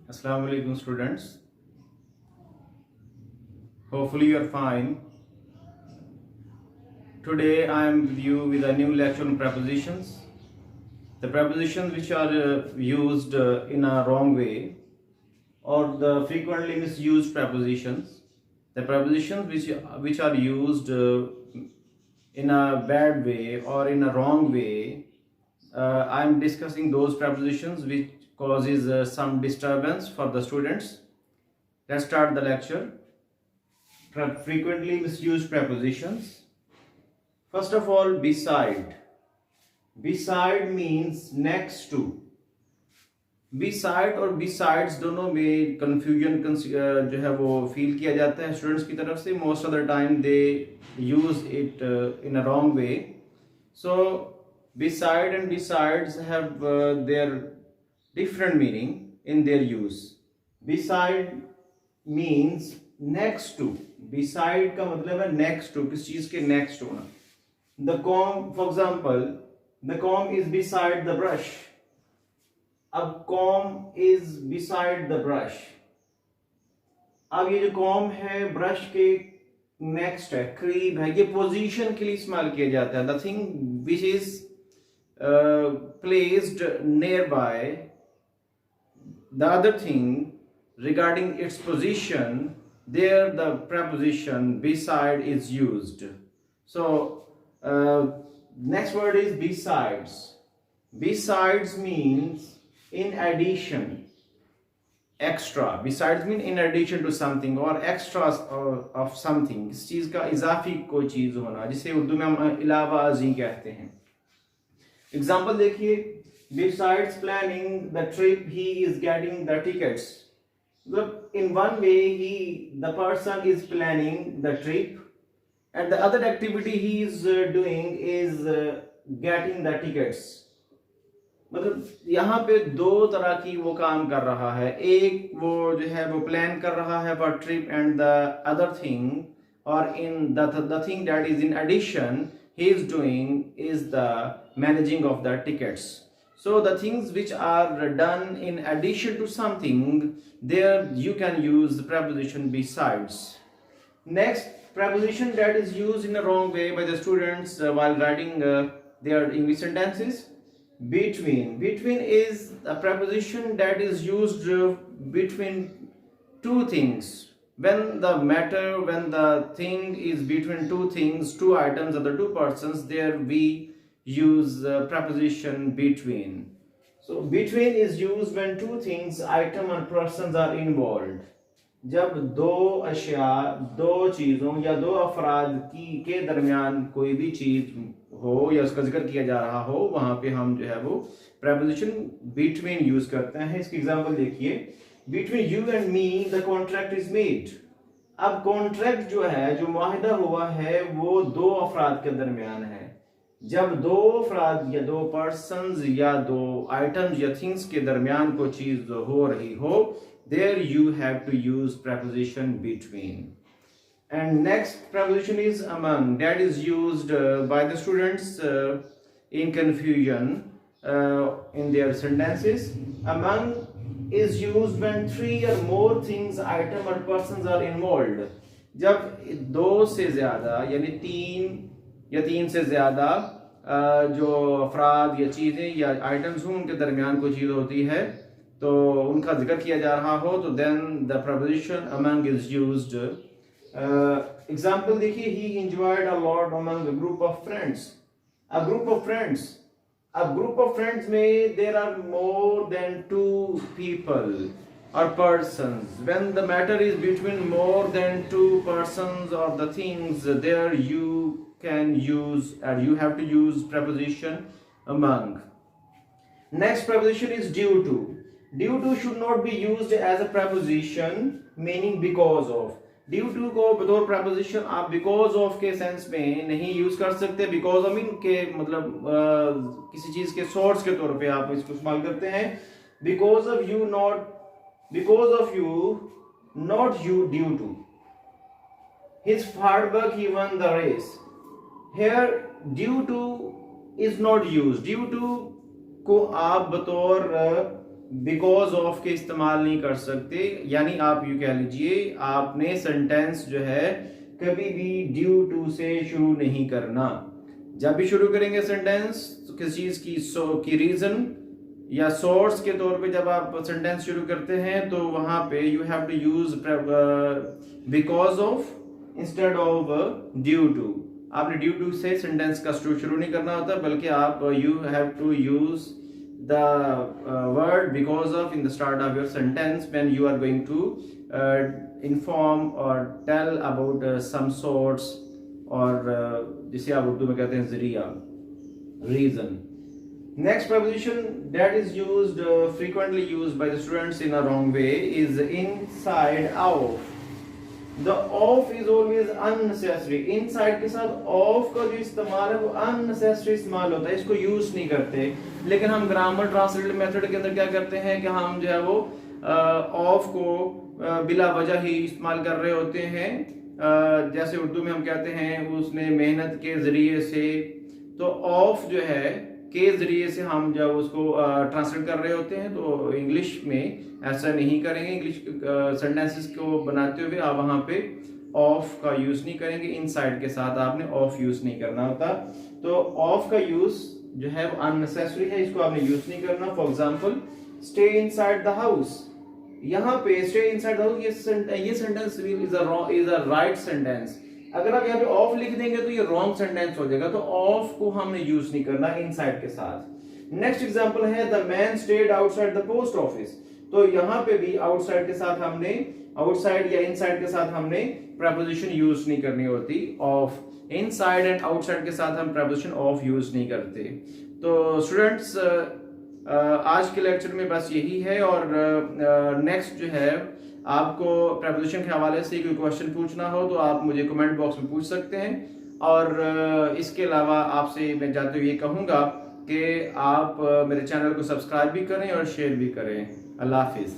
Assalamu alaikum students. Hopefully you are fine. Today I am with you with a new lecture on prepositions. The prepositions which are used in a wrong way or the frequently misused prepositions. The prepositions which are used in a bad way or in a wrong way. I am discussing those prepositions which causes some disturbance for the students. Let's start the lecture. Frequently misused prepositions. First of all, beside. Beside means next to. Beside और besides दोनों में confusion जो है वो feel किया जाता है students की तरफ से. Most of the time they use it in a wrong way. So beside and besides have their different meaning in their use. Beside means next to. Beside का मतलब है next to, किस चीज के next होना. The comb, for example, the comb is beside the brush. अब comb is beside the brush. अब ये जो comb है brush के next है, करीब है, ये position के लिए इस्तेमाल किया जाता है. The thing which is placed nearby the other thing regarding its position, there the preposition beside is used. So next word is besides. Besides means in addition, extra. Besides means in addition to something or extras of something. इस चीज का इजाफी कोई चीज होना, जिसे उर्दू में हम इलावा अज़ी कहते हैं. एग्जाम्पल देखिए, besides planning the trip he is getting the tickets. In one way the person is planning the trip and the other activity he is doing is getting the tickets. मतलब यहाँ पे दो तरह की वो काम कर रहा है. एक वो जो है वो प्लान कर रहा है for trip and the other thing or in the thing that is in addition he is doing is the managing of the tickets. So the things which are done in addition to something, there you can use the preposition besides. Next, preposition that is used in a wrong way by the students while writing their English sentences. Between. Between is a preposition that is used between two things. When the thing is between two things, two items or the two persons, there we use preposition between. So between is used when two things, item or persons are involved. जब दो अशिया, दो चीज़ों या दो अफराद के दरमियान कोई भी चीज़ हो या उसका जिक्र किया जा रहा हो, वहाँ पे हम जो है वो preposition between यूज करते हैं. इसकी एग्जांपल देखिए, between you and me the contract is made. अब कॉन्ट्रैक्ट जो है, जो मुआहिदा हुआ है, वो दो अफराद के दरमियान है. जब दो अफराद या दो पर्सन्स या दो आइटम्स या थिंग्स के दरमियान कोई चीज हो रही हो, there you have to use preposition between. And next preposition is among, that is used by the students in confusion in their sentences. Among is used when three or more things, item or persons are involved. जब दो से ज्यादा यानी तीन या तीन से ज्यादा जो अफराद या चीज़ें या आइटम्स हों उनके दरमियान कोई चीज़ होती है तो उनका जिक्र किया जा रहा हो, तो then the preposition among is used. Example देखिए, he enjoyed a lot among a group of friends. A group of friends में there are more than two people or persons. When the matter is between more than two persons or the things, there you can use or you have to use preposition among. Next preposition is due to. Due to should not be used as a preposition meaning because of. Due to को बतौर preposition आप because of के sense में नहीं use कर सकते. Because of mean के मतलब किसी चीज के सोर्स के तौर पे आप इसको इस्तेमाल करते हैं. Because of you not you due to. His hard work he won the race. Here due to is not used. Due to को आप बतौर बिकॉज ऑफ के इस्तेमाल नहीं कर सकते, यानी आप यूं कह लीजिए आपने सेंटेंस जो है कभी भी ड्यू टू से शुरू नहीं करना। जब भी शुरू करेंगे सेंटेंस तो किसी चीज की रीजन या सोर्स के तौर पे जब आप सेंटेंस शुरू करते हैं तो वहां पे you have to use because of instead of due to. आपने ड्यू टू से सेंटेंस का शुरू नहीं करना होता, बल्कि आप you have to use the word because of in the start of your sentence when you are going to inform or tell about some sorts or जिसे आप उर्दू में कहते हैं जरिया, reason. Next preposition that is used frequently used by the students in a wrong way is inside of. The of is always unnecessary. Inside के साथ of का जो इस्तेमाल है वो unnecessary इस्तेमाल होता है, इसको यूज नहीं करते। लेकिन हम ग्रामर ट्रांसलेटेड मेथड के अंदर क्या करते हैं कि हम जो है वो of को बिला वजह ही इस्तेमाल कर रहे होते हैं। जैसे उर्दू में हम कहते हैं उसने मेहनत के जरिए से, तो of जो है के जरिए से हम जब उसको ट्रांसलेट कर रहे होते हैं, तो इंग्लिश में ऐसा नहीं करेंगे। इंग्लिश सेंटेंसेस को बनाते हुए आप वहां पे ऑफ का यूज नहीं करेंगे, इनसाइड के साथ आपने ऑफ यूज नहीं करना होता। तो ऑफ का यूज जो है वो अननेसेसरी है, इसको आपने यूज नहीं करना। For example stay inside the house, यहाँ पे स्टे इनसाइड द हाउस ये sentence is a right sentence. अगर आप यहाँ पे ऑफ लिख देंगे तो ये रॉन्ग सेंटेंस हो जाएगा, तो ऑफ को हमने यूज नहीं करना इनसाइड के साथ। नेक्स्ट एग्जांपल है the man stayed outside the post office, तो यहाँ पे भी आउटसाइड के साथ हमने आउटसाइड या इनसाइड के साथ हमने preposition यूज नहीं करनी होती। ऑफ इनसाइड एंड आउटसाइड के साथ हम preposition ऑफ यूज नहीं करते। तो स्टूडेंट्स आज के लेक्चर में बस यही है, और नेक्स्ट जो है आपको preposition के हवाले से कोई क्वेश्चन पूछना हो तो आप मुझे कमेंट बॉक्स में पूछ सकते हैं। और इसके अलावा आपसे मैं जाते हुए ये कहूँगा कि आप मेरे चैनल को सब्सक्राइब भी करें और शेयर भी करें। अल्लाह हाफिज़।